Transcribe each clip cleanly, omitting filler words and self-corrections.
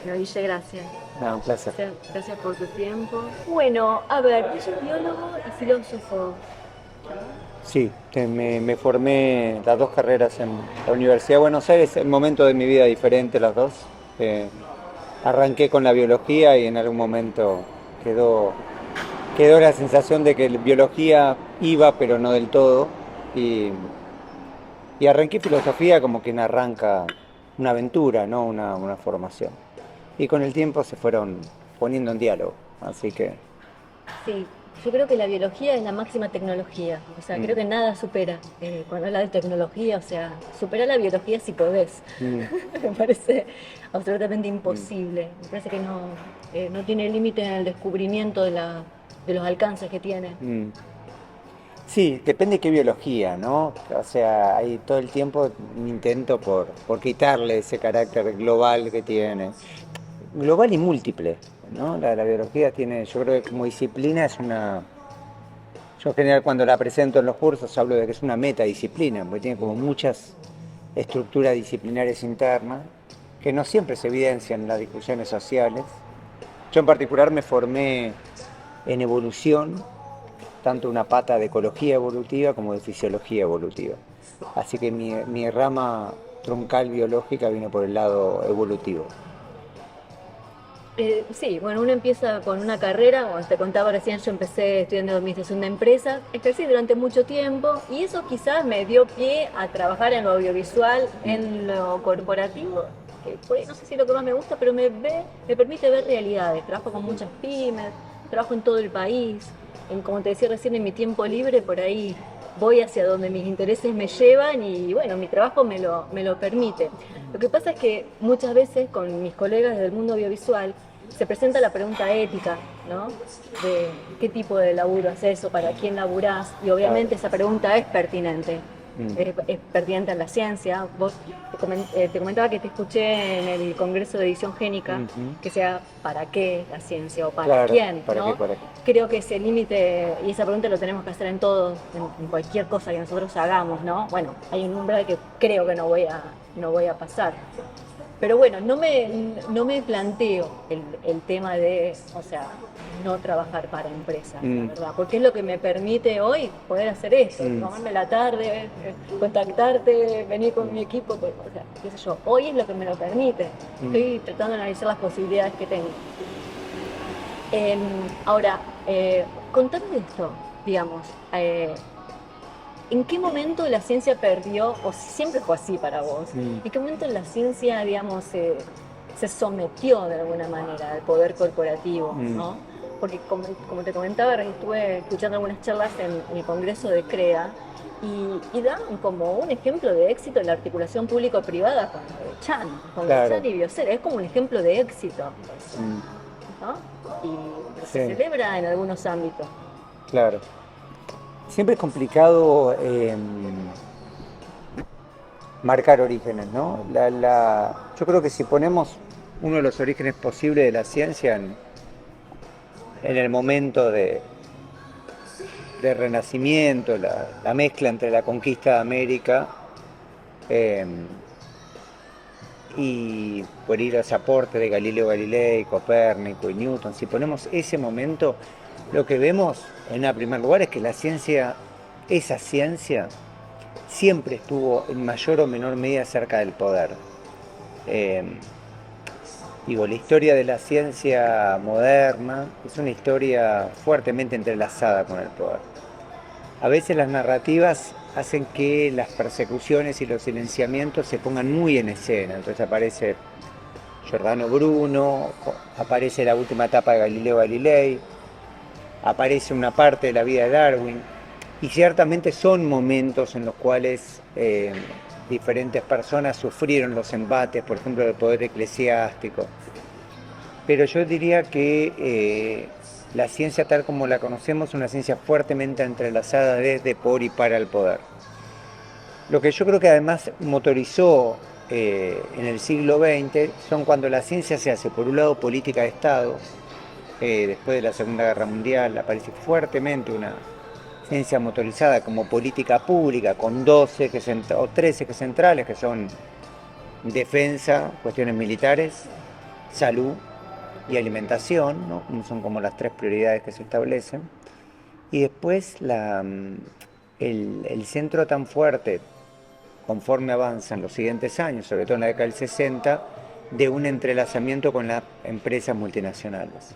Bueno, Guille, gracias. No, un placer. Gracias por tu tiempo. Bueno, a ver, yo soy biólogo y filósofo. Sí, me formé las dos carreras en la Universidad de Buenos Aires, en momento de mi vida diferente las dos. Eh, Arranqué con la biología y en algún momento quedó, quedó la sensación de que la biología iba, pero no del todo. Y, y arranqué filosofía como quien arranca una aventura, no una formación. Y con el tiempo se fueron poniendo en diálogo. Así que Sí, yo creo que la biología es la máxima tecnología. O sea, creo mm, que nada supera cuando habla de tecnología. O sea, supera la biología si podés. mm, Me parece absolutamente mm, imposible. Me parece que no tiene límite en el descubrimiento de los alcances que tiene. mm. Sí, depende de qué biología, ¿no? O sea, hay todo el tiempo un intento por quitarle ese carácter global que tiene. Global y múltiple, ¿no? La biología tiene, yo creo que como disciplina es una... Yo en general cuando la presento en los cursos hablo de que es una metadisciplina, porque tiene como muchas estructuras disciplinares internas que no siempre se evidencian en las discusiones sociales. Yo en particular me formé en evolución, tanto una pata de ecología evolutiva como de fisiología evolutiva. Así que mi rama troncal biológica viene por el lado evolutivo. Sí, bueno, uno empieza con una carrera, como te contaba recién, yo empecé estudiando administración de empresas, ejercí durante mucho tiempo y eso quizás me dio pie a trabajar en lo audiovisual, en lo corporativo, que por ahí no sé si es lo que más me gusta, pero me permite ver realidades. Trabajo con muchas pymes, trabajo en todo el país, como te decía recién, en mi tiempo libre, por ahí voy hacia donde mis intereses me llevan y bueno, mi trabajo me lo permite. Lo que pasa es que muchas veces con mis colegas del mundo audiovisual se presenta la pregunta ética, ¿no? De qué tipo de laburo haces o para quién laburás, y Claro. obviamente esa pregunta es pertinente. Mm. Es pertinente en la ciencia. Vos te comentaba que te escuché en el Congreso de Edición Génica, Ujú. que sea ¿para qué la ciencia o para Claro, quién? ¿para qué? ¿No? ¿Para qué? Creo que ese límite y esa pregunta lo tenemos que hacer en todo, en cualquier cosa que nosotros hagamos, ¿no? Bueno, hay un umbral que creo que no voy a pasar. Pero bueno, no me planteo el tema de, o sea, no trabajar para empresas, la Mm, verdad, porque es lo que me permite hoy poder hacer esto, mm, tomarme la tarde, contactarte, venir con mi equipo, pues, o sea, qué sé yo, hoy es lo que me lo permite. mm. Estoy tratando de analizar las posibilidades que tengo. Em, Ahora, contame esto, digamos, ¿en qué momento la ciencia perdió, o si siempre fue así para vos, Mm, en qué momento la ciencia, digamos, se sometió de alguna manera al poder corporativo, mm, ¿no? Porque como te comentaba, estuve escuchando algunas charlas en el Congreso de CREA y dan como un ejemplo de éxito en la articulación público-privada con lo de claro, Chan y Biosera, es como un ejemplo de éxito eso, mm, ¿no? Y se sí, celebra en algunos ámbitos. claro. Siempre es complicado marcar orígenes, ¿no? Yo creo que si ponemos uno de los orígenes posibles de la ciencia en el momento de renacimiento, la mezcla entre la conquista de América eh, y por ir a los aportes de Galileo Galilei, Copérnico y Newton, si ponemos ese momento, lo que vemos en primer lugar es que la ciencia, esa ciencia, siempre estuvo en mayor o menor medida cerca del poder. Eh, Digo, la historia de la ciencia moderna es una historia fuertemente entrelazada con el poder. A veces las narrativas hacen que las persecuciones y los silenciamientos se pongan muy en escena. Entonces aparece Giordano Bruno, aparece la última etapa de Galileo Galilei, aparece una parte de la vida de Darwin. Y ciertamente son momentos en los cuales diferentes personas sufrieron los embates, por ejemplo, del poder eclesiástico. Pero yo diría que la ciencia tal como la conocemos es una ciencia fuertemente entrelazada desde, por y para el poder. Lo que yo creo que además motorizó en el siglo XX son cuando la ciencia se hace, por un lado, política de Estado. Después de la Segunda Guerra Mundial aparece fuertemente una ciencia motorizada como política pública, con 12 o 13 ejes centrales, que son defensa, cuestiones militares, salud y alimentación, ¿no? Son como las tres prioridades que se establecen. Y después el centro tan fuerte, conforme avanzan los siguientes años, sobre todo en la década del 60, de un entrelazamiento con las empresas multinacionales,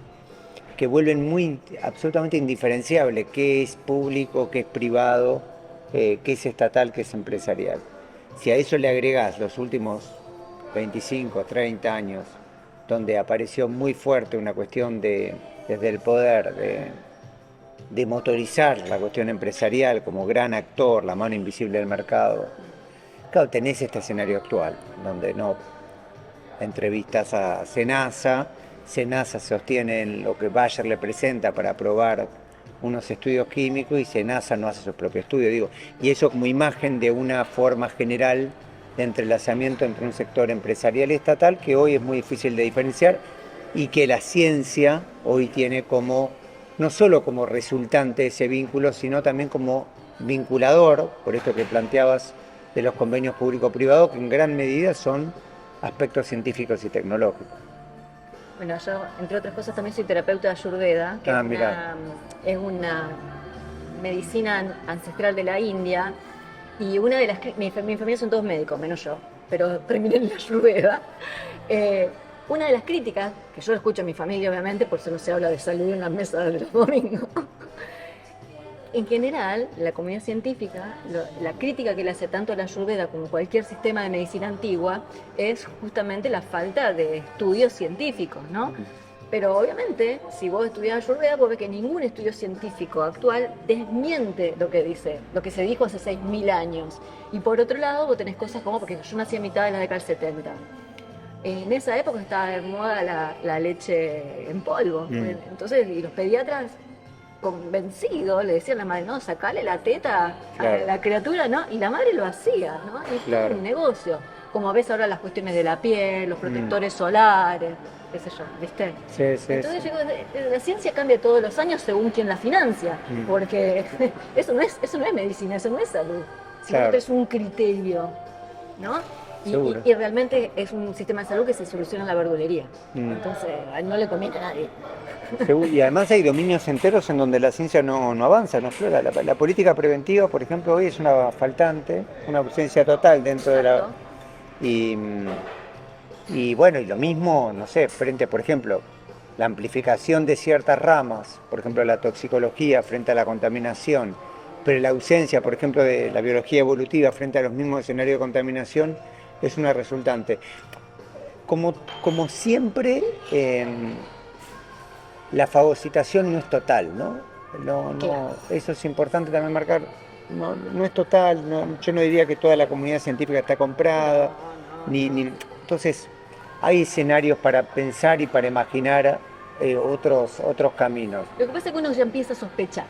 que vuelven absolutamente indiferenciable qué es público, qué es privado, qué es estatal, qué es empresarial. Si a eso le agregás los últimos 25, 30 años, donde apareció muy fuerte una cuestión desde el poder, de motorizar la cuestión empresarial como gran actor, la mano invisible del mercado, claro, tenés este escenario actual, donde no entrevistas a Senasa sostiene lo que Bayer le presenta para aprobar unos estudios químicos y Senasa no hace su propio estudio, digo, y eso como imagen de una forma general de entrelazamiento entre un sector empresarial y estatal que hoy es muy difícil de diferenciar y que la ciencia hoy tiene como, no solo como resultante de ese vínculo, sino también como vinculador, por esto que planteabas de los convenios público-privados, que en gran medida son aspectos científicos y tecnológicos. Bueno, yo, entre otras cosas, también soy terapeuta de Ayurveda, que es una medicina ancestral de la India, y una de las... Mi familia son todos médicos, menos yo, pero terminé en la Ayurveda. Una de las críticas, que yo escucho a mi familia, obviamente, por eso no se habla de salud en las mesas de los domingos. En general, la comunidad científica, la crítica que le hace tanto a la Ayurveda como cualquier sistema de medicina antigua es justamente la falta de estudios científicos, ¿no? Pero obviamente, si vos estudiás Ayurveda, vos ves que ningún estudio científico actual desmiente lo que dice, lo que se dijo hace 6.000 años. Y por otro lado, vos tenés cosas como, porque yo nací a mitad de la década del 70. En esa época estaba de moda la leche en polvo. Entonces, y los pediatras convencidos le decían a la madre, no, sacale la teta a la criatura, ¿no? Y la madre lo hacía, ¿no? Y es un negocio. Como ves ahora las cuestiones de la piel, los protectores solares, qué sé yo, ¿viste? Sí, Entonces yo digo, la ciencia cambia todos los años según quien la financia, porque eso no es medicina, eso no es salud, sino que es un criterio, ¿no? Y realmente es un sistema de salud que se soluciona en la verdulería. Entonces, no le conviene a nadie. Y además hay dominios enteros en donde la ciencia no avanza, no explora. La política preventiva, por ejemplo, hoy es una faltante, una ausencia total dentro de la... Y bueno, y lo mismo, no sé, frente, por ejemplo, la amplificación de ciertas ramas, por ejemplo, la toxicología frente a la contaminación, pero la ausencia, por ejemplo, de la biología evolutiva frente a los mismos escenarios de contaminación, es una resultante. Como siempre, la fagocitación no es total, ¿no? Claro. Eso es importante también marcar. No es total, yo no diría que toda la comunidad científica está comprada, entonces hay escenarios para pensar y para imaginar otros caminos. Lo que pasa es que uno ya empieza a sospechar.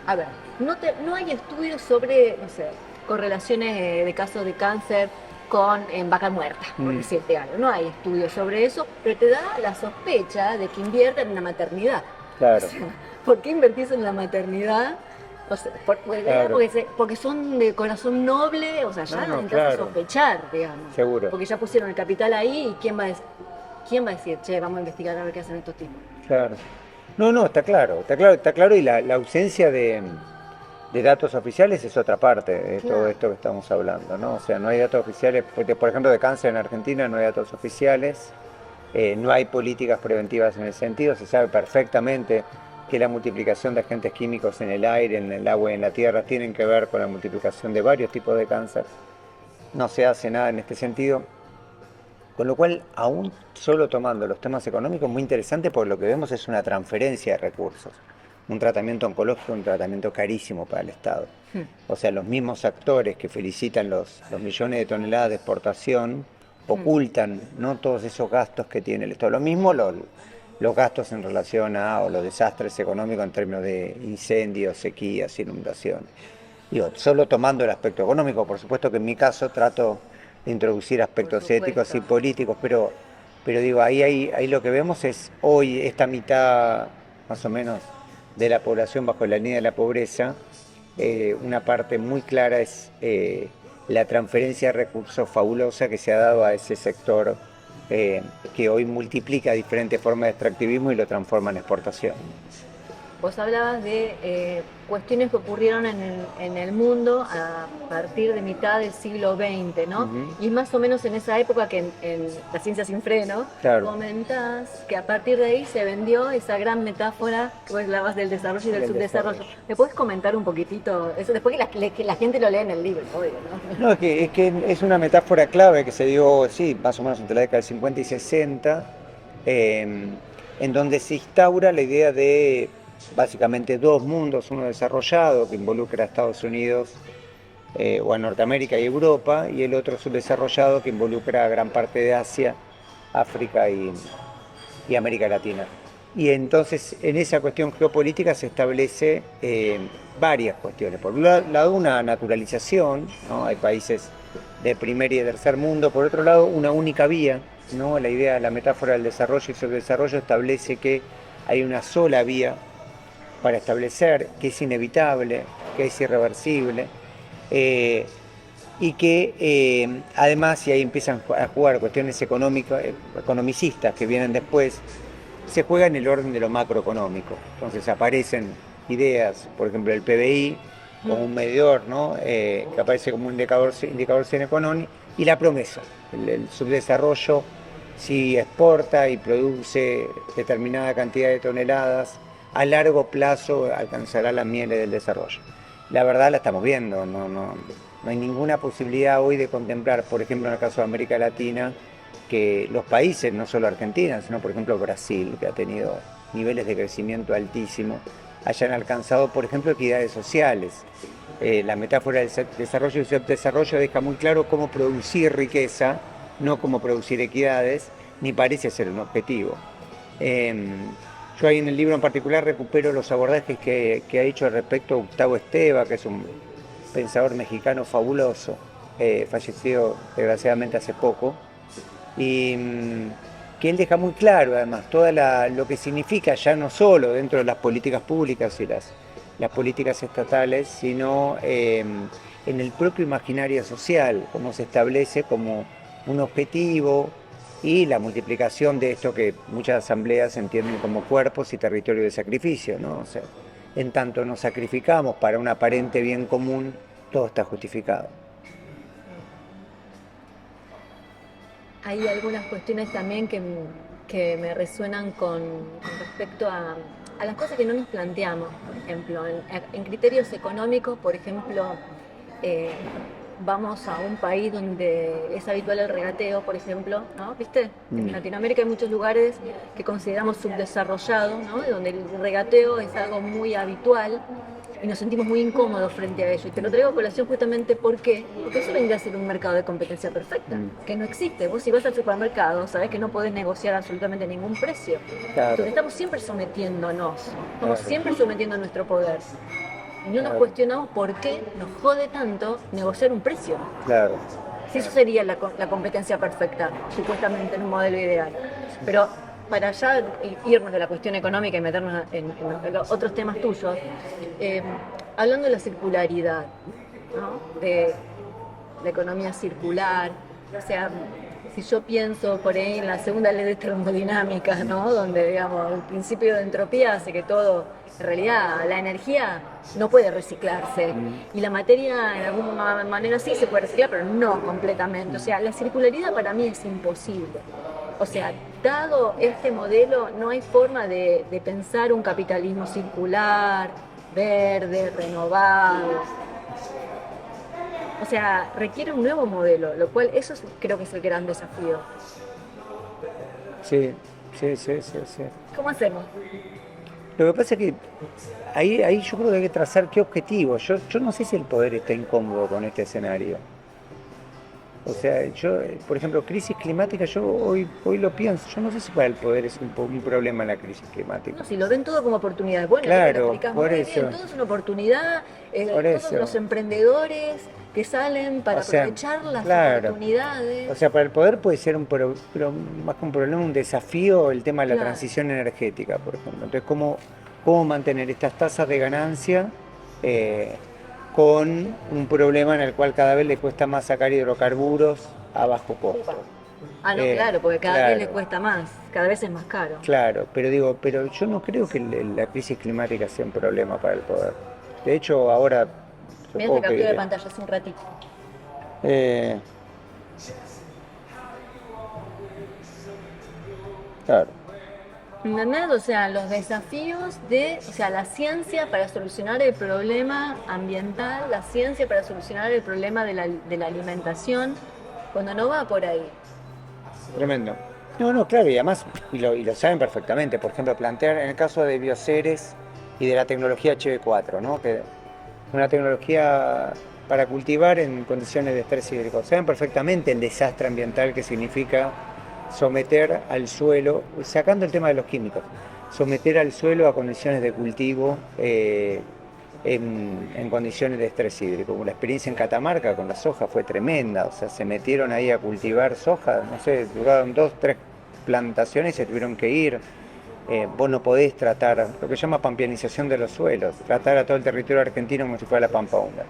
A ver, no hay estudios sobre, no sé, correlaciones de casos de cáncer en vaca muerta, por decirte algo. No hay estudios sobre eso, pero te da la sospecha de que inviertan en la maternidad. Claro. O sea, ¿por qué invertís en la maternidad? O sea, porque son de corazón noble, o sea, ya no necesitas sospechar, digamos. Seguro. Porque ya pusieron el capital ahí y ¿quién va a decir, che, vamos a investigar a ver qué hacen estos tipos? Claro. No, está claro, y la ausencia de datos oficiales es otra parte de todo esto que estamos hablando, ¿no? O sea, no hay datos oficiales, por ejemplo, de cáncer en Argentina no hay datos oficiales, no hay políticas preventivas en el sentido, se sabe perfectamente que la multiplicación de agentes químicos en el aire, en el agua y en la tierra tienen que ver con la multiplicación de varios tipos de cáncer. No se hace nada en este sentido. Con lo cual, aún solo tomando los temas económicos, muy interesante porque lo que vemos es una transferencia de recursos. Un tratamiento oncológico, un tratamiento carísimo para el Estado. O sea, los mismos actores que felicitan los millones de toneladas de exportación ocultan, ¿no?, todos esos gastos que tiene el Estado. Lo mismo los gastos en relación a los desastres económicos en términos de incendios, sequías, inundaciones. Digo, solo tomando el aspecto económico, por supuesto que en mi caso trato de introducir aspectos éticos y políticos, pero digo, ahí lo que vemos es hoy esta mitad más o menos de la población bajo la línea de la pobreza, una parte muy clara es la transferencia de recursos fabulosa que se ha dado a ese sector que hoy multiplica diferentes formas de extractivismo y lo transforma en exportación. Vos hablabas de cuestiones que ocurrieron en el mundo a partir de mitad del siglo XX, ¿no? Ujú. Y más o menos en esa época que en La Ciencia Sin Freno Claro. comentás que a partir de ahí se vendió esa gran metáfora que vos hablabas del desarrollo y del subdesarrollo. ¿Me podés comentar un poquitito eso? Después que la gente lo lea en el libro, obvio, ¿no? No, es una metáfora clave que se dio, sí, más o menos entre la década del 50 y 60, en donde se instaura la idea de básicamente dos mundos, uno desarrollado que involucra a Estados Unidos o a Norteamérica y Europa, y el otro subdesarrollado que involucra a gran parte de Asia, África y América Latina. Y entonces en esa cuestión geopolítica se establece varias cuestiones. Por un lado, una naturalización, ¿no? Hay países de primer y de tercer mundo. Por otro lado, una única vía, ¿no? La idea, la metáfora del desarrollo y subdesarrollo establece que hay una sola vía para establecer, que es inevitable, que es irreversible, y que además, y ahí empiezan a jugar cuestiones economicistas que vienen después, se juega en el orden de lo macroeconómico. Entonces aparecen ideas, por ejemplo, el PBI como un medidor, ¿no? Que aparece como un indicador sine qua non, y la promesa, el subdesarrollo, si exporta y produce determinada cantidad de toneladas, a largo plazo alcanzará las mieles del desarrollo. La verdad la estamos viendo, no hay ninguna posibilidad hoy de contemplar, por ejemplo, en el caso de América Latina, que los países, no solo Argentina, sino por ejemplo Brasil, que ha tenido niveles de crecimiento altísimos, hayan alcanzado, por ejemplo, equidades sociales. La metáfora del desarrollo y subdesarrollo deja muy claro cómo producir riqueza, no cómo producir equidades, ni parece ser un objetivo. Yo ahí en el libro en particular recupero los abordajes que ha hecho al respecto Gustavo Esteva, que es un pensador mexicano fabuloso, fallecido desgraciadamente hace poco, y que él deja muy claro además lo que significa ya no solo dentro de las políticas públicas y las políticas estatales, sino en el propio imaginario social, cómo se establece como un objetivo y la multiplicación de esto que muchas asambleas entienden como cuerpos y territorio de sacrificio, ¿no? O sea, en tanto nos sacrificamos para un aparente bien común, todo está justificado. Hay algunas cuestiones también que me resuenan con respecto a las cosas que no nos planteamos, por ejemplo, en criterios económicos, por ejemplo, eh, vamos a un país donde es habitual el regateo, por ejemplo, ¿no? ¿Viste? En Latinoamérica hay muchos lugares que consideramos subdesarrollados, ¿no? Donde el regateo es algo muy habitual y nos sentimos muy incómodos frente a ello. Y te lo traigo a colación justamente porque eso vendría a ser un mercado de competencia perfecta, que no existe. Vos si vas al supermercado, sabés que no podés negociar absolutamente ningún precio. Claro. Entonces estamos siempre sometiéndonos, estamos Claro. siempre sometiendo nuestro poder. Y no nos cuestionamos por qué nos jode tanto negociar un precio. Claro. Si eso sería la competencia perfecta, supuestamente en un modelo ideal. Pero para ya irnos de la cuestión económica y meternos en los otros temas tuyos, hablando de la circularidad, ¿no? De la economía circular, o sea, si yo pienso por ahí en la segunda ley de termodinámica, ¿no? Donde, digamos, el principio de entropía hace que todo, en realidad, la energía no puede reciclarse y la materia en alguna manera sí se puede reciclar, pero no completamente. O sea, la circularidad para mí es imposible. O sea, dado este modelo, no hay forma de pensar un capitalismo circular, verde, renovado. O sea, requiere un nuevo modelo, lo cual creo que es el gran desafío. Sí. ¿Cómo hacemos? Lo que pasa es que ahí yo creo que hay que trazar qué objetivo. Yo no sé si el poder está incómodo con este escenario. O sea, yo, por ejemplo, crisis climática, yo hoy lo pienso, yo no sé si para el poder es un problema la crisis climática. No, si lo ven todo como oportunidades. Bueno, claro, te lo explicas muy bien, todo es una oportunidad, todos los emprendedores que salen para aprovechar las oportunidades. O sea, para el poder puede ser pero más que un problema, un desafío el tema de la transición energética, por ejemplo. Entonces, ¿cómo mantener estas tasas de ganancia con un problema en el cual cada vez le cuesta más sacar hidrocarburos a bajo costo? Ah, no, claro, porque cada vez le Claro, cuesta más, cada vez es más caro. claro, pero digo, pero yo no creo que la crisis climática sea un problema para el poder. De hecho, ahora Mira esta supongo captura de que pantalla hace un ratito. eh, claro, ¿Entendés? O sea, los desafíos de, o sea, la ciencia para solucionar el problema ambiental, la ciencia para solucionar el problema de la alimentación, cuando no va por ahí. tremendo. No, no, claro, y además, y lo saben perfectamente, por ejemplo, plantear en el caso de Bioceres y de la tecnología HB4, ¿no? Que una tecnología para cultivar en condiciones de estrés hídrico. Saben perfectamente el desastre ambiental que significa someter al suelo, sacando el tema de los químicos, someter al suelo a condiciones de cultivo en condiciones de estrés hídrico. La experiencia en Catamarca con la soja fue tremenda, o sea, se metieron ahí a cultivar soja, no sé, duraron 2, 3 plantaciones y se tuvieron que ir. Vos no podés tratar, lo que se llama pampeanización de los suelos, tratar a todo el territorio argentino como si fuera la pampa húmeda.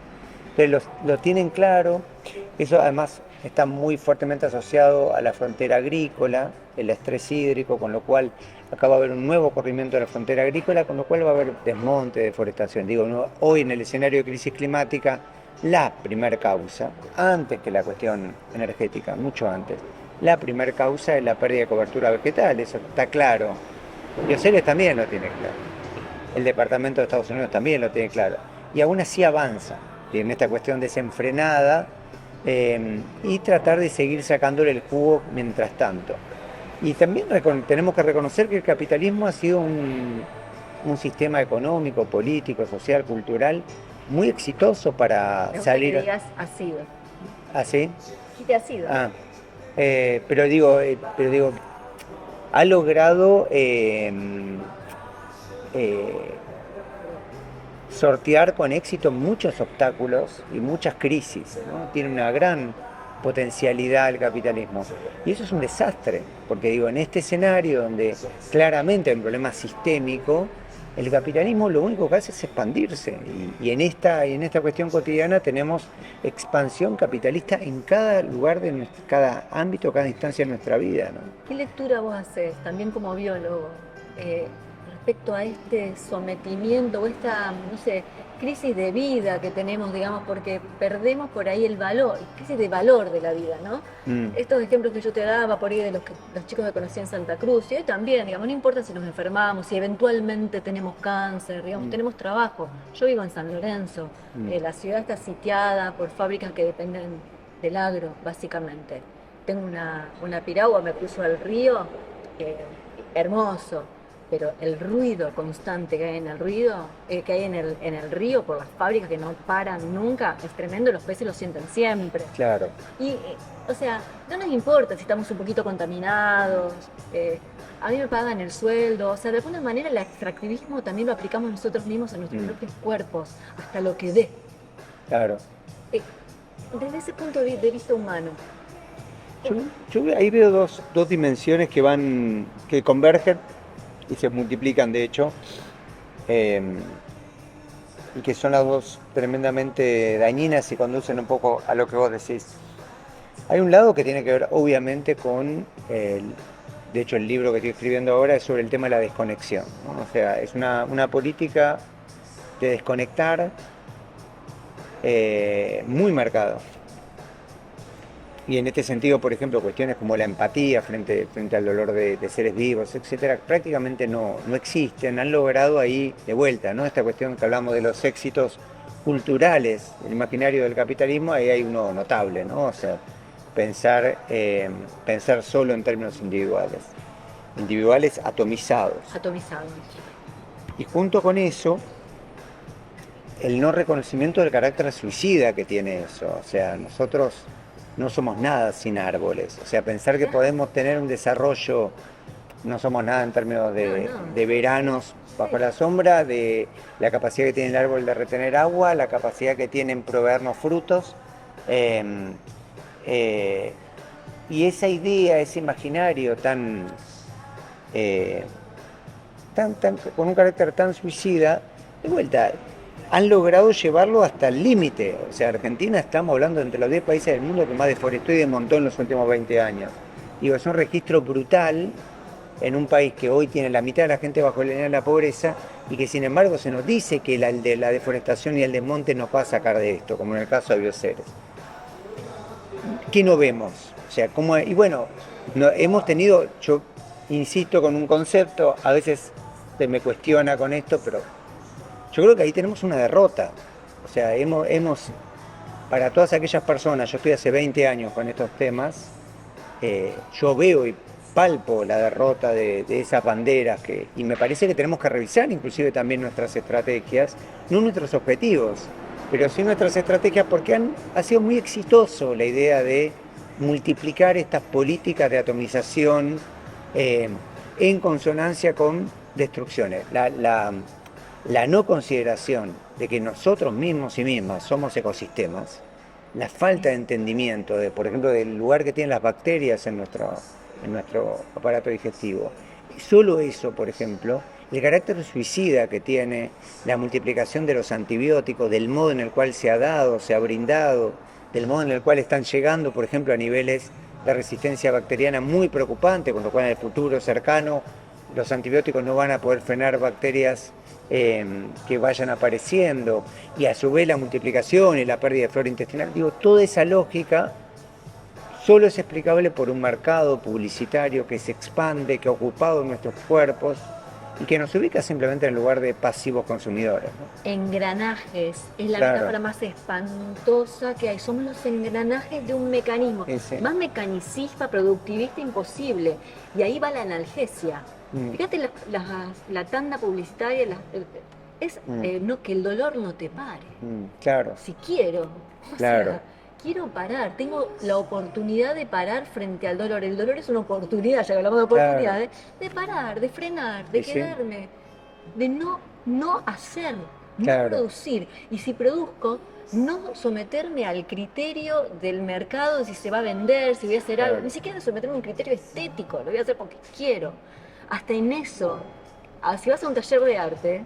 Entonces lo tienen claro, eso además está muy fuertemente asociado a la frontera agrícola, el estrés hídrico, con lo cual acá va a haber un nuevo corrimiento de la frontera agrícola, con lo cual va a haber desmonte, deforestación. Digo, hoy en el escenario de crisis climática, la primer causa, antes que la cuestión energética, mucho antes, la primer causa es la pérdida de cobertura vegetal, eso está claro. Bioceres también lo tiene claro. El Departamento de Estados Unidos también lo tiene claro. Y aún así avanza en esta cuestión desenfrenada y tratar de seguir sacándole el jugo mientras tanto. Y también tenemos que reconocer que el capitalismo ha sido un sistema económico, político, social, cultural muy exitoso para Me gusta que salir digas ha sido. así. ¿Qué te ha sido? Ah, pero digo, ha logrado eh, sortear con éxito muchos obstáculos y muchas crisis, ¿no? Tiene una gran potencialidad el capitalismo. Y eso es un desastre, porque digo, en este escenario donde claramente hay un problema sistémico, el capitalismo lo único que hace es expandirse. Y en esta cuestión cotidiana tenemos expansión capitalista en cada lugar de cada ámbito, cada instancia de nuestra vida, ¿no? ¿Qué lectura vos haces, también como biólogo, eh, respecto a este sometimiento o esta, no sé, crisis de vida que tenemos, digamos, porque perdemos por ahí el valor, crisis de valor de la vida, ¿no? Mm, Estos ejemplos que yo te daba por ahí de los chicos que conocí en Santa Cruz, y hoy también, digamos, no importa si nos enfermamos, si eventualmente tenemos cáncer, digamos, mm, tenemos trabajo. Yo vivo en San Lorenzo, mm. la ciudad está sitiada por fábricas que dependen del agro, básicamente. Tengo una piragua, me cruzo al río, eh, hermoso, pero el ruido constante que hay en el ruido, que hay en el río por las fábricas que no paran nunca, es tremendo, los peces lo sienten siempre. Claro. Y, o sea, no nos importa si estamos un poquito contaminados, a mí me pagan el sueldo, o sea, de alguna manera el extractivismo también lo aplicamos nosotros mismos en nuestros Mm, propios cuerpos, hasta lo que dé. claro. Eh, Desde ese punto de vista humano, Yo ahí veo dos dimensiones que convergen y se multiplican de hecho, eh, y que son las dos tremendamente dañinas y conducen un poco a lo que vos decís. Hay un lado que tiene que ver obviamente de hecho el libro que estoy escribiendo ahora es sobre el tema de la desconexión, ¿no? O sea, es una política de desconectar muy marcada. Y en este sentido, por ejemplo, cuestiones como la empatía frente al dolor de seres vivos, etcétera, prácticamente no existen. Han logrado ahí, de vuelta, ¿no? Esta cuestión que hablamos de los éxitos culturales, el imaginario del capitalismo, ahí hay uno notable, ¿no? O sea, pensar solo en términos individuales atomizados. atomizados. Y junto con eso, el no reconocimiento del carácter suicida que tiene eso. O sea, nosotros no somos nada sin árboles. O sea, pensar que podemos tener un desarrollo, no somos nada en términos de veranos bajo la sombra, de la capacidad que tiene el árbol de retener agua, la capacidad que tiene en proveernos frutos. eh, eh, y esa idea, ese imaginario eh, con un carácter tan suicida, de vuelta, han logrado llevarlo hasta el límite. O sea, Argentina, estamos hablando entre los 10 países del mundo que más deforestó y desmontó en los últimos 20 años. Digo, es un registro brutal en un país que hoy tiene la mitad de la gente bajo la línea de la pobreza y que sin embargo se nos dice que la deforestación y el desmonte nos va a sacar de esto, como en el caso de Bioceres. ¿Qué no vemos? O sea, y bueno, hemos tenido, yo insisto con un concepto, a veces se me cuestiona con esto, pero yo creo que ahí tenemos una derrota. O sea, para todas aquellas personas, yo estoy hace 20 años con estos temas, yo veo y palpo la derrota de esas banderas y me parece que tenemos que revisar inclusive también nuestras estrategias, no nuestros objetivos, pero sí nuestras estrategias porque ha sido muy exitoso la idea de multiplicar estas políticas de atomización en consonancia con destrucciones. La no consideración de que nosotros mismos y mismas somos ecosistemas, la falta de entendimiento, por ejemplo, del lugar que tienen las bacterias en nuestro aparato digestivo. Solo eso, por ejemplo, el carácter suicida que tiene la multiplicación de los antibióticos, del modo en el cual se ha dado, se ha brindado, del modo en el cual están llegando, por ejemplo, a niveles de resistencia bacteriana muy preocupante, con lo cual en el futuro cercano los antibióticos no van a poder frenar bacterias que vayan apareciendo, y a su vez la multiplicación y la pérdida de flora intestinal. Digo, toda esa lógica solo es explicable por un mercado publicitario que se expande, que ha ocupado nuestros cuerpos y que nos ubica simplemente en el lugar de pasivos consumidores, ¿no? Engranajes, es la Claro. metáfora más espantosa que hay. Somos los engranajes de un mecanismo. Más mecanicista, productivista imposible. Y ahí va la analgesia. Fíjate la tanda publicitaria, no, que el dolor no te pare. Claro. Si quiero. Claro. Quiero parar, tengo la oportunidad de parar frente al dolor. El dolor es una oportunidad, ya que hablamos de oportunidades, de parar, de frenar, de quedarme, de no hacer, no producir. Y si produzco, no someterme al criterio del mercado de si se va a vender, si voy a hacer algo, ni siquiera someterme a un criterio estético, lo voy a hacer porque quiero. Hasta en eso, si vas a un taller de arte,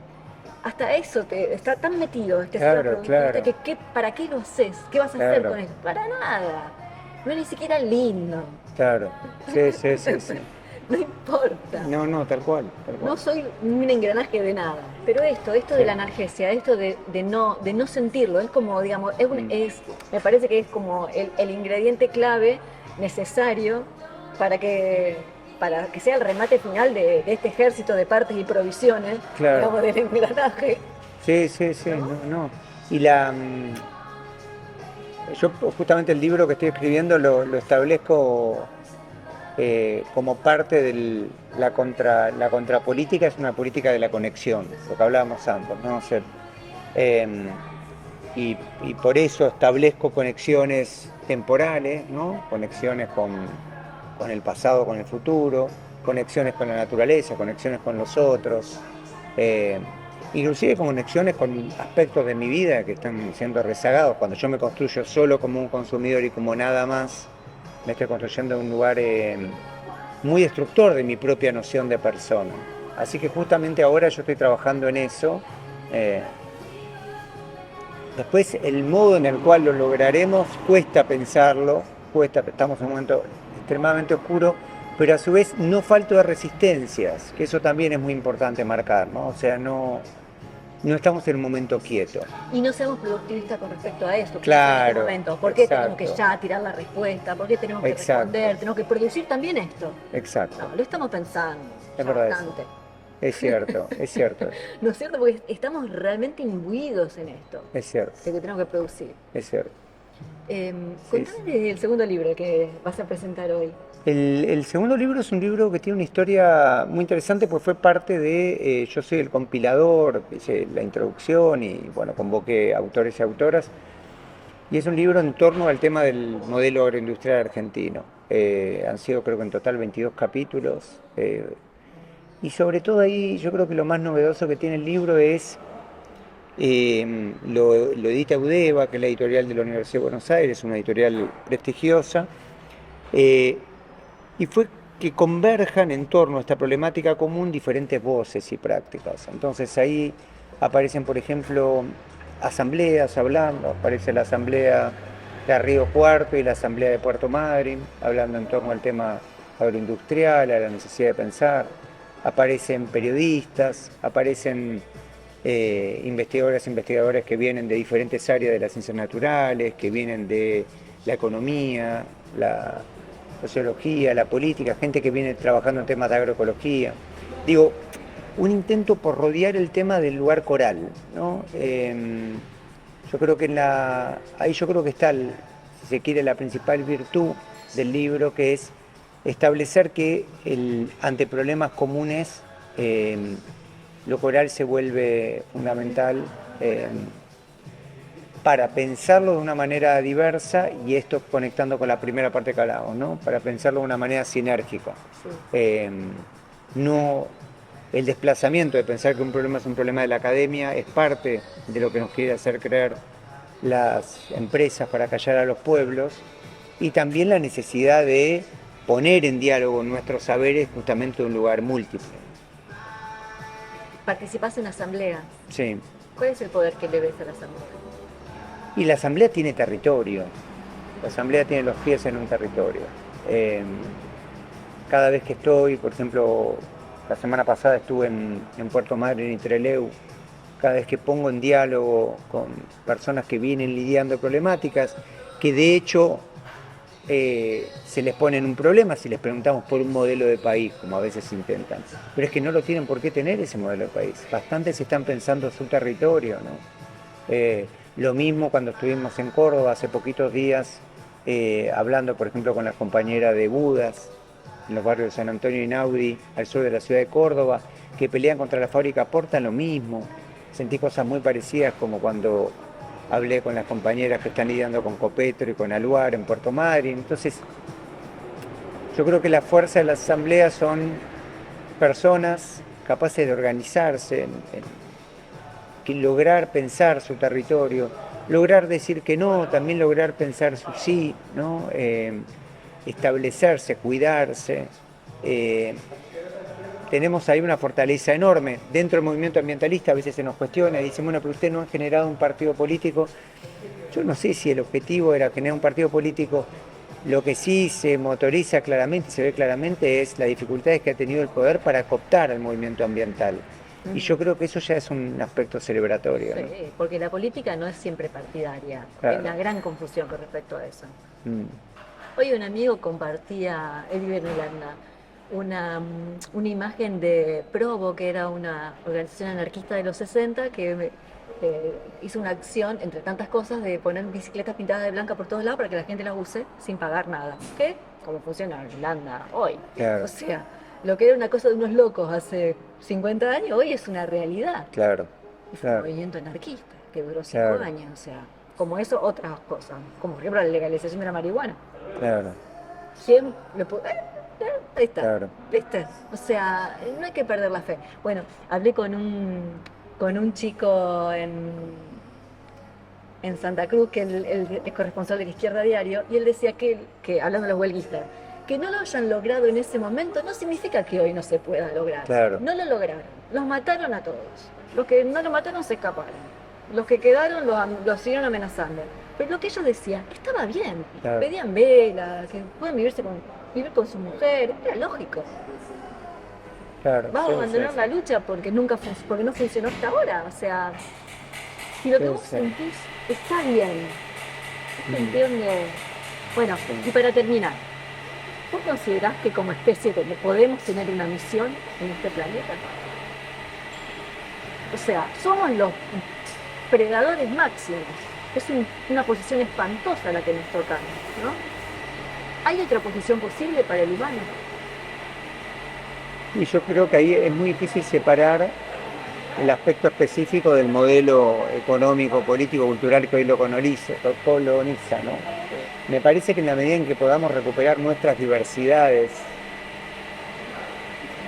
hasta eso está tan metido Claro. que ¿para qué lo haces? ¿Qué vas a hacer con eso? Para nada. No es ni siquiera lindo. Claro. Sí. No importa. No, tal cual. No soy un engranaje de nada. Pero esto de la analgesia, esto de no sentirlo, es como, digamos, me parece que es como el ingrediente clave necesario para que sea el remate final de este ejército de partes y provisiones, digamos, del engranaje. Sí, no. Y yo justamente el libro que estoy escribiendo lo establezco como parte de la contrapolítica, es una política de la conexión, lo que hablábamos antes, ¿no? O sea, y por eso establezco conexiones temporales, ¿no? Conexiones con el pasado, con el futuro, conexiones con la naturaleza, conexiones con los otros, inclusive conexiones con aspectos de mi vida que están siendo rezagados. Cuando yo me construyo solo como un consumidor y como nada más, me estoy construyendo un lugar muy destructor de mi propia noción de persona. Así que justamente ahora yo estoy trabajando en eso. Después el modo en el cual lo lograremos cuesta pensarlo, estamos en un momento extremadamente oscuro, pero a su vez no falto de resistencias, que eso también es muy importante marcar, ¿no? O sea, no estamos en un momento quieto. Y no seamos productivistas con respecto a esto. Claro. En este momento. ¿Por qué tenemos que ya tirar la respuesta? ¿Por qué tenemos que responder? Tenemos que producir también esto. Exacto. No, lo estamos pensando. Es verdad bastante. Es cierto. ¿No es cierto? Porque estamos realmente imbuidos en esto. Es cierto. De que tenemos que producir. Es cierto. Contame el segundo libro que vas a presentar hoy. El segundo libro es un libro que tiene una historia muy interesante, porque fue parte de, yo soy el compilador, hice la introducción y bueno, convoqué autores y autoras, y es un libro en torno al tema del modelo agroindustrial argentino. Han sido, creo que en total 22 capítulos, y sobre todo ahí yo creo que lo más novedoso que tiene el libro es, lo edita Eudeva, que es la editorial de la Universidad de Buenos Aires, una editorial prestigiosa, y fue que converjan en torno a esta problemática común diferentes voces y prácticas. Entonces ahí aparecen, por ejemplo, asambleas hablando, aparece la asamblea de Río Cuarto y la asamblea de Puerto Madryn, hablando en torno al tema agroindustrial, a la necesidad de pensar. Aparecen periodistas, aparecen investigadoras e investigadores que vienen de diferentes áreas de las ciencias naturales, que vienen de la economía, la sociología, la política, gente que viene trabajando en temas de agroecología. Digo, un intento por rodear el tema del lugar coral, ¿no? Yo creo que ahí yo creo que está, si se quiere, la principal virtud del libro, que es establecer que ante problemas comunes lo coral se vuelve fundamental para pensarlo de una manera diversa, y esto conectando con la primera parte que hablábamos, ¿no? Para pensarlo de una manera sinérgica. Sí. No, el desplazamiento de pensar que un problema es un problema de la academia es parte de lo que nos quiere hacer creer las empresas para callar a los pueblos, y también la necesidad de poner en diálogo nuestros saberes justamente en un lugar múltiple. ¿Participás en asambleas? Sí. ¿Cuál es el poder que le ves a la asamblea? Y la asamblea tiene territorio, la asamblea tiene los pies en un territorio. Cada vez que estoy, por ejemplo, la semana pasada estuve en Puerto Madryn y Trelew, cada vez que pongo en diálogo con personas que vienen lidiando problemáticas, que de hecho se les pone en un problema si les preguntamos por un modelo de país, como a veces intentan. Pero es que no lo tienen por qué tener ese modelo de país. Bastantes están pensando en su territorio, ¿no? Lo mismo cuando estuvimos en Córdoba hace poquitos días, hablando, por ejemplo, con las compañeras de Budas, en los barrios de San Antonio y Naudi, al sur de la ciudad de Córdoba, que pelean contra la fábrica Porta, lo mismo. Sentí cosas muy parecidas como cuando hablé con las compañeras que están lidiando con Copetro y con Aluar en Puerto Madryn. Entonces, yo creo que la fuerza de las asambleas son personas capaces de organizarse, que lograr pensar su territorio, lograr decir que no, también lograr pensar su sí, ¿no? Establecerse, cuidarse. Tenemos ahí una fortaleza enorme. Dentro del movimiento ambientalista a veces se nos cuestiona y dicen, bueno, pero ustedes no han generado un partido político. Yo no sé si el objetivo era generar un partido político. Lo que sí se motoriza claramente, se ve claramente, es las dificultades que ha tenido el poder para cooptar al movimiento ambiental. Y yo creo que eso ya es un aspecto celebratorio, sí, ¿no? Porque la política no es siempre partidaria. Claro. Hay una gran confusión con respecto a eso. Hoy un amigo compartía, él vive en Holanda, una imagen de Provo, que era una organización anarquista de los 60, que hizo una acción, entre tantas cosas, de poner bicicletas pintadas de blanca por todos lados para que la gente las use sin pagar nada. ¿Qué? Como funciona en Holanda hoy. Claro. O sea, lo que era una cosa de unos locos hace 50 años, hoy es una realidad. Claro. Y fue un movimiento anarquista que duró 5 años. O sea, como eso, otras cosas. Como por ejemplo la legalización de la marihuana. Claro. ¿Quién lo puede...? Ahí está. Claro. ¿Viste? O sea, no hay que perder la fe. Bueno, hablé con un chico en Santa Cruz, que él es corresponsal de la Izquierda Diario, y él decía que hablando de los huelguistas, que no lo hayan logrado en ese momento no significa que hoy no se pueda lograr. Claro. No lo lograron. Los mataron a todos. Los que no lo mataron se escaparon. Los que quedaron los siguieron amenazando. Pero lo que ellos decían estaba bien. Claro. Pedían vela, que pueden vivir con su mujer. Era lógico. Claro. Vamos a abandonar la lucha porque porque no funcionó hasta ahora. O sea, si lo que vos sentís está bien. Es cuestión de... Bueno, y para terminar, ¿vos considerás que como especie podemos tener una misión en este planeta? O sea, somos los predadores máximos. Es una posición espantosa la que nos toca, ¿no? ¿Hay otra posición posible para el humano? Y yo creo que ahí es muy difícil separar el aspecto específico del modelo económico, político, cultural que hoy lo coloniza, ¿no? Me parece que en la medida en que podamos recuperar nuestras diversidades.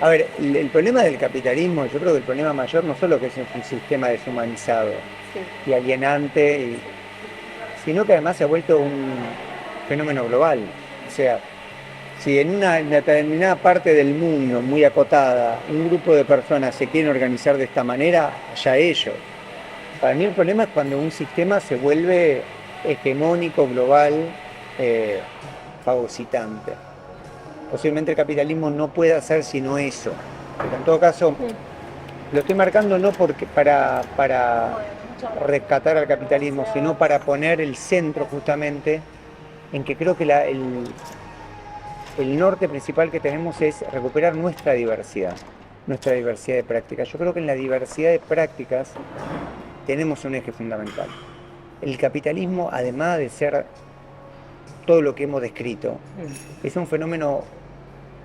A ver, el problema del capitalismo, yo creo que el problema mayor no solo que es un sistema deshumanizado y alienante, sino que además se ha vuelto un fenómeno global. O sea, si en una determinada parte del mundo, muy acotada, un grupo de personas se quieren organizar de esta manera, allá ellos. Para mí el problema es cuando un sistema se vuelve hegemónico, global, fagocitante. posiblemente el capitalismo no pueda hacer sino eso. Pero en todo caso, lo estoy marcando no porque para rescatar al capitalismo, sino para poner el centro justamente en que creo que el norte principal que tenemos es recuperar nuestra diversidad de prácticas. Yo creo que en la diversidad de prácticas tenemos un eje fundamental. El capitalismo, además de ser todo lo que hemos descrito, es un fenómeno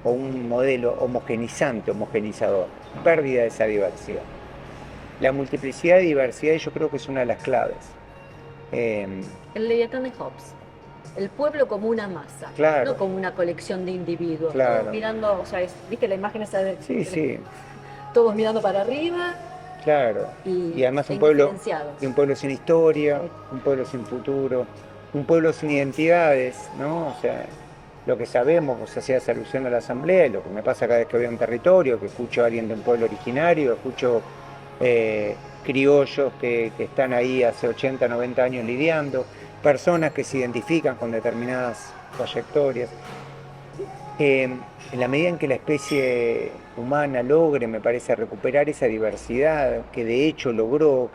o un modelo homogenizador, pérdida de esa diversidad. La multiplicidad y diversidad yo creo que es una de las claves. El Leviatán de Hobbes. El pueblo como una masa, claro, no como una colección de individuos. Claro. Todos mirando, o sea, ¿viste la imagen esa de Sí. todos mirando para arriba? Claro. Y además un pueblo sin historia, un pueblo sin futuro, un pueblo sin identidades, ¿no? O sea, lo que sabemos, vos hacías alusión a la asamblea, y lo que me pasa cada vez que voy a un territorio, que escucho a alguien de un pueblo originario, escucho criollos que están ahí hace 80, 90 años lidiando, personas que se identifican con determinadas trayectorias. En la medida en que la especie humana logre, me parece, recuperar esa diversidad, que de hecho logró,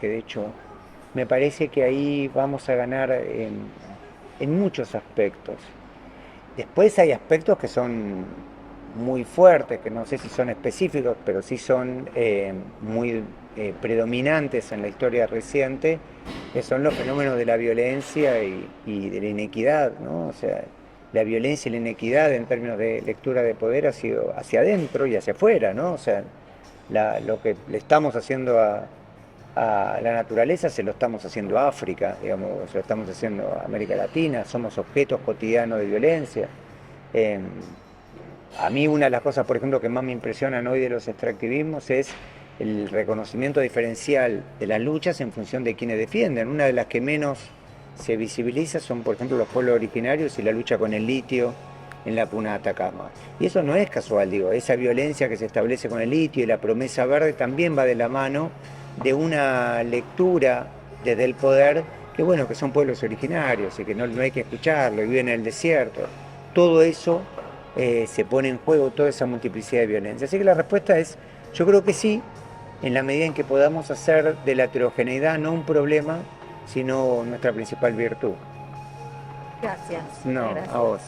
me parece que ahí vamos a ganar en muchos aspectos. Después hay aspectos que son muy fuertes, que no sé si son específicos, pero sí son muy predominantes en la historia reciente, que son los fenómenos de la violencia y de la inequidad, ¿no? O sea, la violencia y la inequidad en términos de lectura de poder ha sido hacia adentro y hacia afuera, ¿no? O sea, lo que le estamos haciendo a la naturaleza se lo estamos haciendo a África, digamos, se lo estamos haciendo a América Latina, somos objetos cotidianos de violencia. A mí una de las cosas, por ejemplo, que más me impresionan hoy de los extractivismos es el reconocimiento diferencial de las luchas en función de quienes defienden. Una de las que menos se visibiliza son, por ejemplo, los pueblos originarios y la lucha con el litio en la Puna de Atacama. Y eso no es casual, digo, esa violencia que se establece con el litio y la promesa verde también va de la mano de una lectura desde el poder que bueno, que son pueblos originarios y que no hay que escucharlo y viven en el desierto. Todo eso se pone en juego, toda esa multiplicidad de violencia. Así que la respuesta es, yo creo que sí, en la medida en que podamos hacer de la heterogeneidad no un problema, sino nuestra principal virtud. Gracias. No, Gracias. a vos.